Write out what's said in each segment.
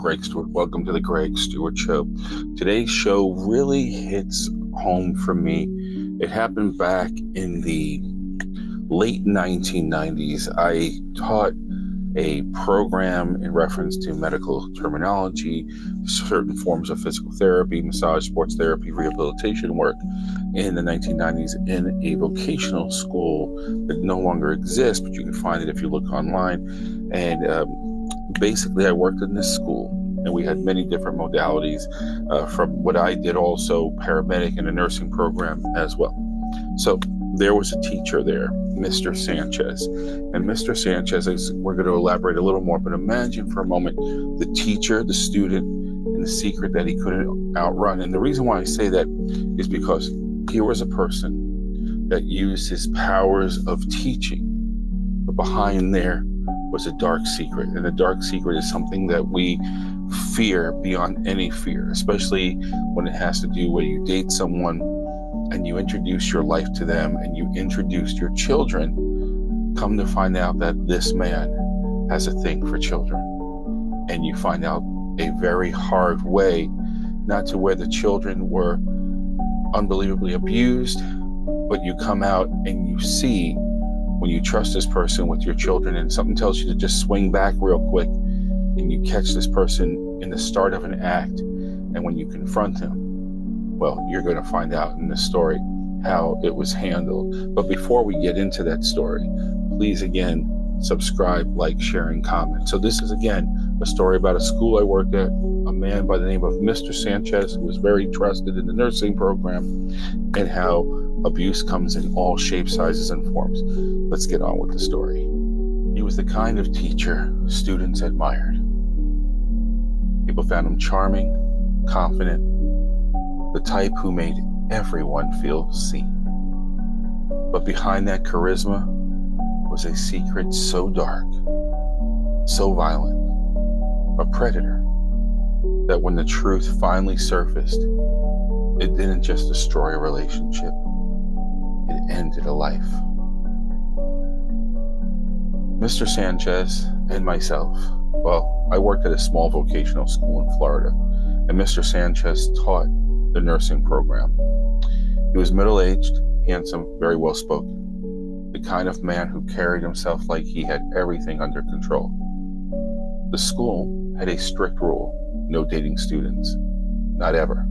Greg Stewart. Welcome to the Greg Stewart Show. Today's show really hits home for me. It happened back in the late 1990s. I taught a program in reference to medical terminology, certain forms of physical therapy, massage, sports therapy, rehabilitation work in the 1990s in a vocational school that no longer exists, but you can find it if you look online. And basically, I worked in this school, and we had many different modalities from what I did, also paramedic and a nursing program as well. So there was a teacher there, Mr. Sanchez. And Mr. Sanchez, we're going to elaborate a little more, but imagine for a moment the teacher, the student, and the secret that he couldn't outrun. And the reason why I say that is because here was a person that used his powers of teaching, but behind there was a dark secret. And the dark secret is something that we fear beyond any fear, especially when it has to do where you date someone and you introduce your life to them and you introduce your children. Come to find out that this man has a thing for children. And you find out a very hard way, not to where the children were unbelievably abused, but you come out and you see when you trust this person with your children and something tells you to just swing back real quick, and you catch this person in the start of an act, and when you confront him, well, you're going to find out in this story how it was handled. But before we get into that story, please again, subscribe, like, share, and comment. So this is again a story about a school I worked at, a man by the name of Mr. Sanchez, who was very trusted in the nursing program, and how abuse comes in all shapes, sizes, and forms. Let's get on with the story. He was the kind of teacher students admired. People found him charming, confident, the type who made everyone feel seen. But behind that charisma was a secret so dark, so violent, a predator, that when the truth finally surfaced, it didn't just destroy a relationship, it ended a life. Mr. Sanchez and myself, well, I worked at a small vocational school in Florida, and Mr. Sanchez taught the nursing program. He was middle-aged, handsome, very well-spoken, the kind of man who carried himself like he had everything under control. The school had a strict rule: no dating students, not ever.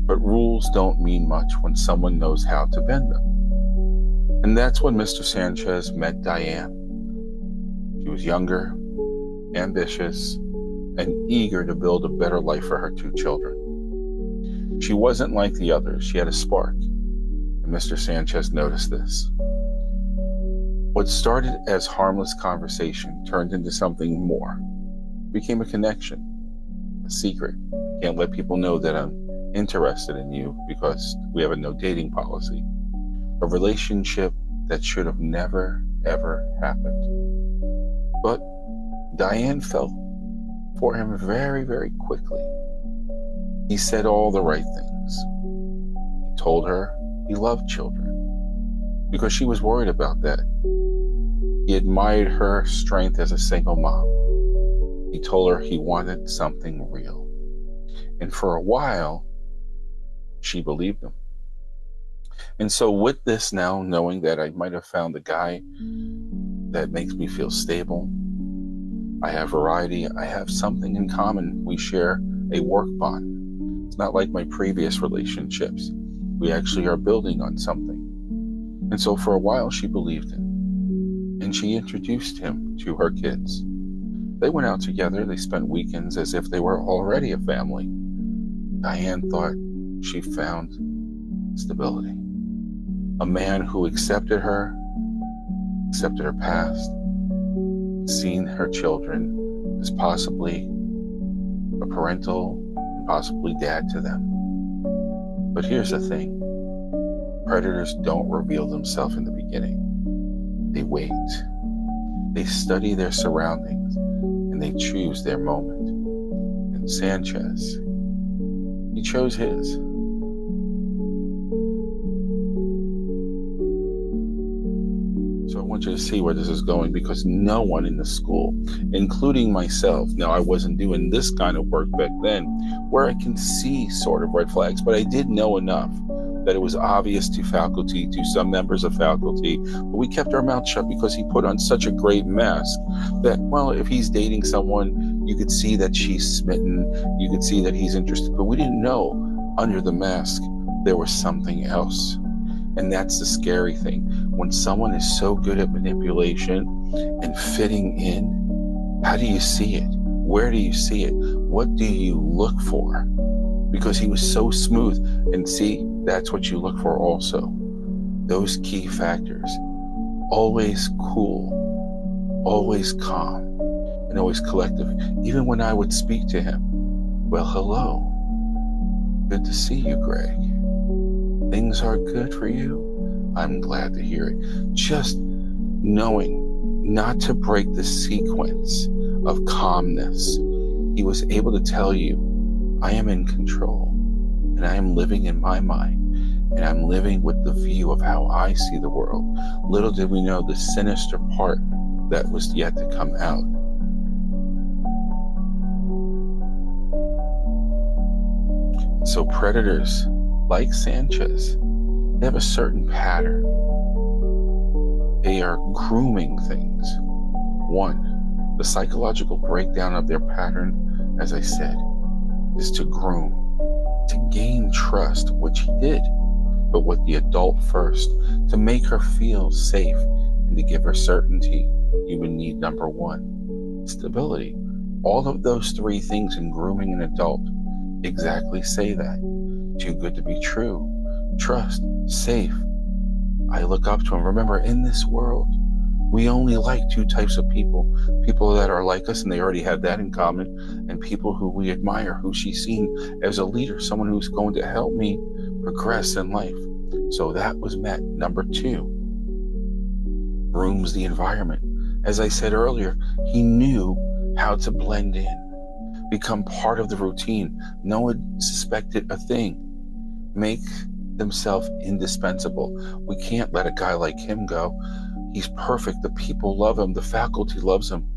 But rules don't mean much when someone knows how to bend them. And that's when Mr. Sanchez met Diane. She was younger, ambitious, and eager to build a better life for her two children. She wasn't like the others. She had a spark, and Mr. Sanchez noticed this. What started as harmless conversation turned into something more. It became a connection, a secret. I can't let people know that I'm interested in you because we have a no dating policy. A relationship that should have never, ever happened. But Diane fell for him very, very quickly. He said all the right things. He told her he loved children because she was worried about that. He admired her strength as a single mom. He told her he wanted something real. And for a while, she believed him. And so with this now, knowing that I might have found a guy that makes me feel stable, I have variety, I have something in common. We share a work bond. It's not like my previous relationships. We actually are building on something. And so for a while, she believed him. And she introduced him to her kids. They went out together. They spent weekends as if they were already a family. Diane thought she found stability. A man who accepted her past, seen her children as possibly a parental and possibly dad to them. But here's the thing. Predators don't reveal themselves in the beginning. They wait. They study their surroundings and they choose their moment. And Sanchez, he chose his. So want you to see where this is going, because no one in the school, including myself, now I wasn't doing this kind of work back then where I can see sort of red flags, but I did know enough that it was obvious to faculty, to some members of faculty, but we kept our mouth shut because he put on such a great mask that, well, if he's dating someone, you could see that she's smitten, you could see that he's interested, but we didn't know under the mask there was something else. And that's the scary thing. When someone is so good at manipulation and fitting in, how do you see it? Where do you see it? What do you look for? Because he was so smooth. And see, that's what you look for also. Those key factors. Always cool, always calm, and always collective. Even when I would speak to him, well, hello. Good to see you, Greg. Things are good for you. I'm glad to hear it. Just knowing not to break the sequence of calmness. He was able to tell you, I am in control, and I am living in my mind, and I'm living with the view of how I see the world. Little did we know the sinister part that was yet to come out. So predators, like Sanchez, they have a certain pattern. They are grooming things. One, the psychological breakdown of their pattern, as I said, is to groom, to gain trust, which he did, but with the adult first, to make her feel safe and to give her certainty. You would need number one, stability. All of those three things in grooming an adult exactly say that. Too good to be true. Trust, safe. I look up to him. Remember, in this world, we only like two types of people. People that are like us, and they already have that in common, and people who we admire, who she's seen as a leader, someone who's going to help me progress in life. So that was met. Number two, grooms the environment. As I said earlier, he knew how to blend in, become part of the routine. No one suspected a thing. Make themselves indispensable. We can't let a guy like him go. He's perfect. The people love him. The faculty loves him.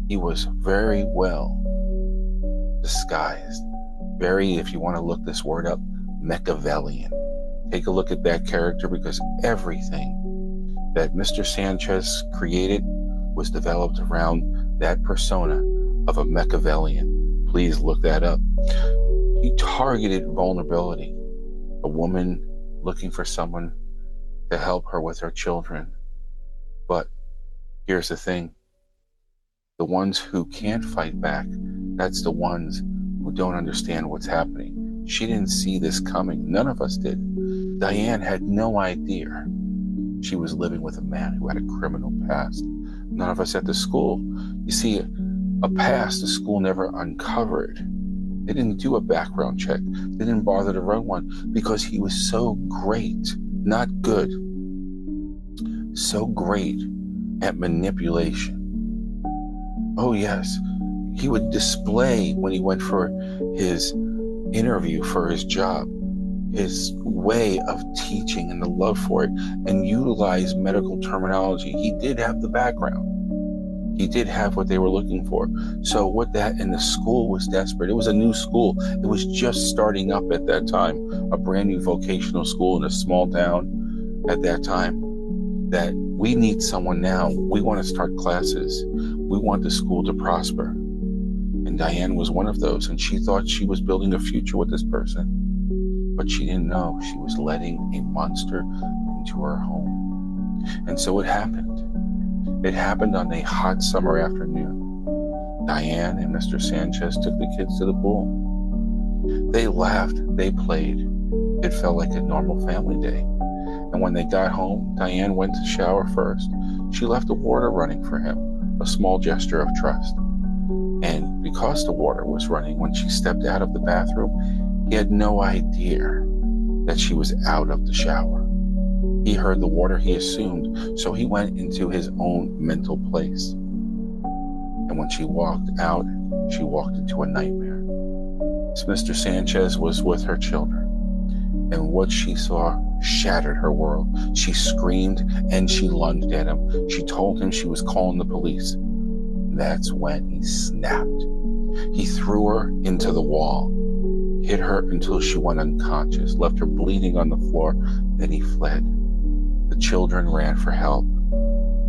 He was very well disguised. Very, if you want to look this word up, Machiavellian. Take a look at that character, because everything that Mr. Sanchez created was developed around that persona of a Machiavellian. Please look that up. He targeted vulnerability. A woman looking for someone to help her with her children. But here's the thing. The ones who can't fight back, that's the ones who don't understand what's happening. She didn't see this coming. None of us did. Diane had no idea she was living with a man who had a criminal past. None of us at the school. You see, a past the school never uncovered. They didn't do a background check. They didn't bother to run one because he was so great, not good, so great at manipulation. Oh yes, he would display when he went for his interview for his job, his way of teaching and the love for it, and utilize medical terminology. He did have the background. He did have what they were looking for. So with that, and the school was desperate. It was a new school. It was just starting up at that time, a brand new vocational school in a small town at that time, that we need someone now. We want to start classes. We want the school to prosper. And Diane was one of those, and she thought she was building a future with this person. But she didn't know she was letting a monster into her home. And so it happened. It happened on a hot summer afternoon. Diane and Mr. Sanchez took the kids to the pool. They laughed, they played. It felt like a normal family day. And when they got home, Diane went to shower first. She left the water running for him, a small gesture of trust. And because the water was running, when she stepped out of the bathroom, he had no idea that she was out of the shower. He heard the water, he assumed, so he went into his own mental place. And when she walked out, she walked into a nightmare. So Mr. Sanchez was with her children, and what she saw shattered her world. She screamed and she lunged at him. She told him she was calling the police. That's when he snapped. He threw her into the wall, hit her until she went unconscious, left her bleeding on the floor, then he fled. The children ran for help.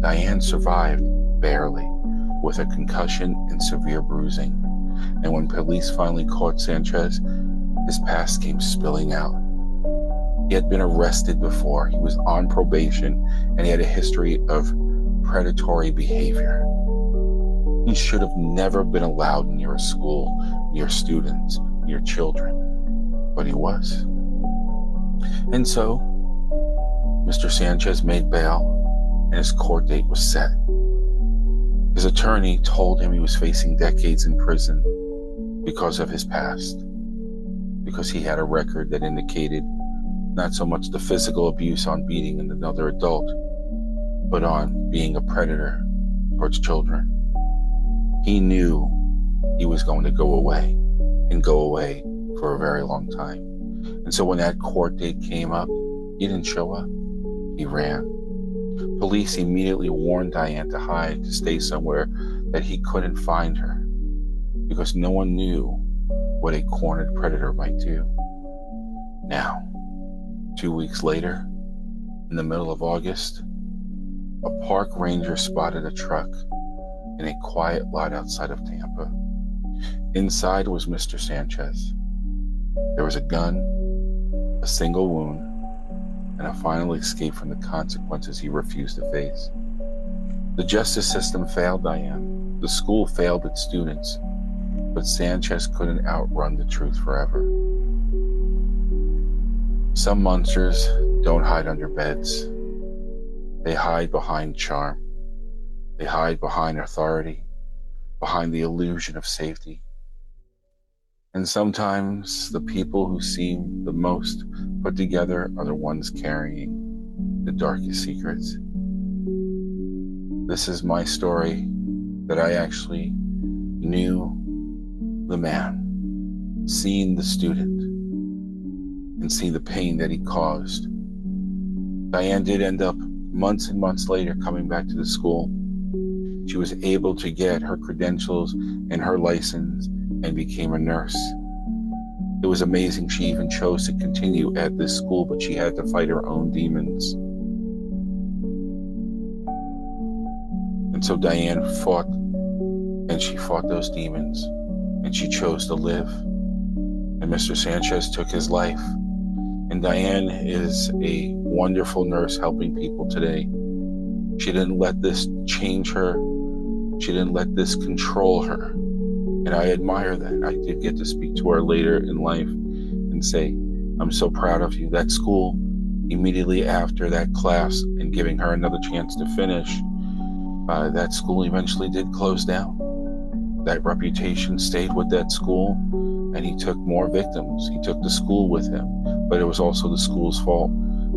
Diane survived, barely, with a concussion and severe bruising. And when police finally caught Sanchez, his past came spilling out. He had been arrested before, he was on probation, and he had a history of predatory behavior. He should have never been allowed near a school, near students, near children, but he was. And so, Mr. Sanchez made bail, and his court date was set. His attorney told him he was facing decades in prison because of his past, because he had a record that indicated not so much the physical abuse on beating another adult, but on being a predator towards children. He knew he was going to go away, and go away for a very long time. And so when that court date came up, he didn't show up. He ran. Police immediately warned Diane to hide, to stay somewhere that he couldn't find her, because no one knew what a cornered predator might do. Now, 2 weeks later, in the middle of August, a park ranger spotted a truck in a quiet lot outside of Tampa. Inside was Mr. Sanchez. There was a gun, a single wound, and a final escape from the consequences he refused to face. The justice system failed Diane. The school failed its students. But Sanchez couldn't outrun the truth forever. Some monsters don't hide under beds. They hide behind charm. They hide behind authority, behind the illusion of safety. And sometimes the people who seem the most put together are the ones carrying the darkest secrets. This is my story, that I actually knew the man, seen the student, and seen the pain that he caused. Diane did end up months and months later coming back to the school. She was able to get her credentials and her license and became a nurse. It was amazing she even chose to continue at this school, but she had to fight her own demons. And so Diane fought, and she fought those demons, and she chose to live. And Mr. Sanchez took his life. And Diane is a wonderful nurse helping people today. She didn't let this change her. She didn't let this control her. And I admire that. I did get to speak to her later in life and say, I'm so proud of you. That school, immediately after that class and giving her another chance to finish, that school eventually did close down. That reputation stayed with that school, and he took more victims. He took the school with him, but it was also the school's fault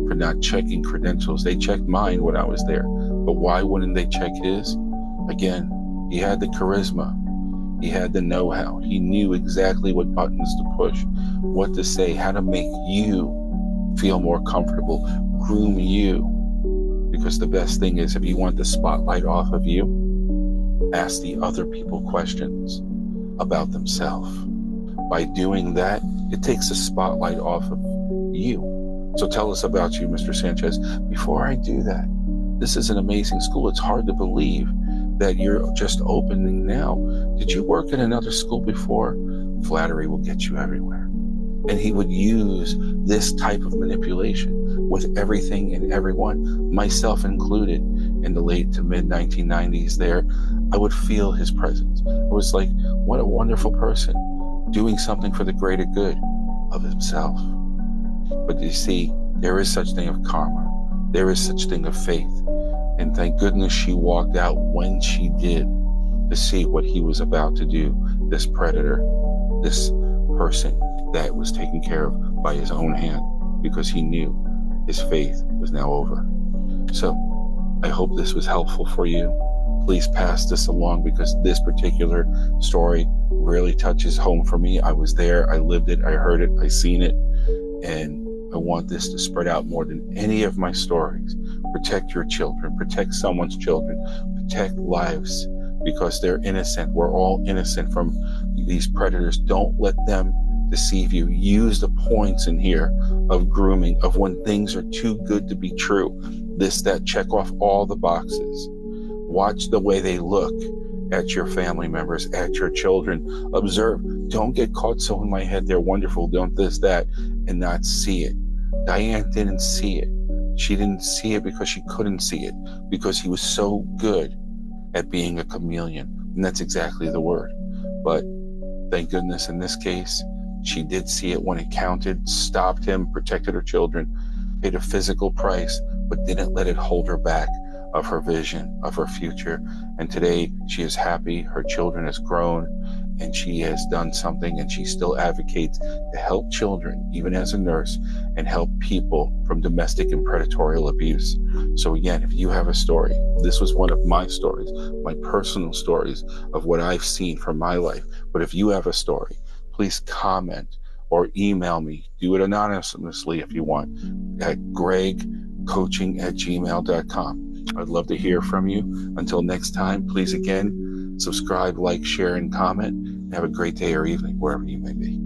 for not checking credentials. They checked mine when I was there, but why wouldn't they check his? Again, he had the charisma. He had the know-how. He knew exactly what buttons to push, what to say, how to make you feel more comfortable, groom you. Because the best thing is, if you want the spotlight off of you, ask the other people questions about themselves. By doing that, it takes the spotlight off of you. So tell us about you, Mr. Sanchez. Before I do that, this is an amazing school. It's hard to believe that you're just opening now. Did you work at another school before? Flattery will get you everywhere. And he would use this type of manipulation with everything and everyone, myself included. In the late to mid 1990s there, I would feel his presence. It was like, what a wonderful person, doing something for the greater good of himself. But you see, there is such thing of karma. There is such thing of faith. And thank goodness she walked out when she did, to see what he was about to do, this predator, this person that was taken care of by his own hand, because he knew his faith was now over. So I hope this was helpful for you. Please pass this along, because this particular story really touches home for me. I was there, I lived it, I heard it, I seen it, and I want this to spread out more than any of my stories. Protect your children, protect someone's children, protect lives, because they're innocent. We're all innocent from these predators. Don't let them deceive you. Use the points in here of grooming, of when things are too good to be true. This, that, check off all the boxes. Watch the way they look at your family members, at your children. Observe. Don't get caught so in my head, they're wonderful, don't this, that, and not see it. Diane didn't see it. She didn't see it because she couldn't see it, because he was so good at being a chameleon. And that's exactly the word. But thank goodness in this case, she did see it when it counted, stopped him, protected her children, paid a physical price, but didn't let it hold her back of her vision, of her future. And today she is happy, her children has grown, and she has done something, and she still advocates to help children, even as a nurse, and help people from domestic and predatory abuse. So again, if you have a story, this was one of my stories, my personal stories of what I've seen from my life. But if you have a story, please comment or email me. Do it anonymously if you want, at gregcoaching@gmail.com. I'd love to hear from you. Until next time, please again, subscribe, like, share, and comment. And have a great day or evening, wherever you may be.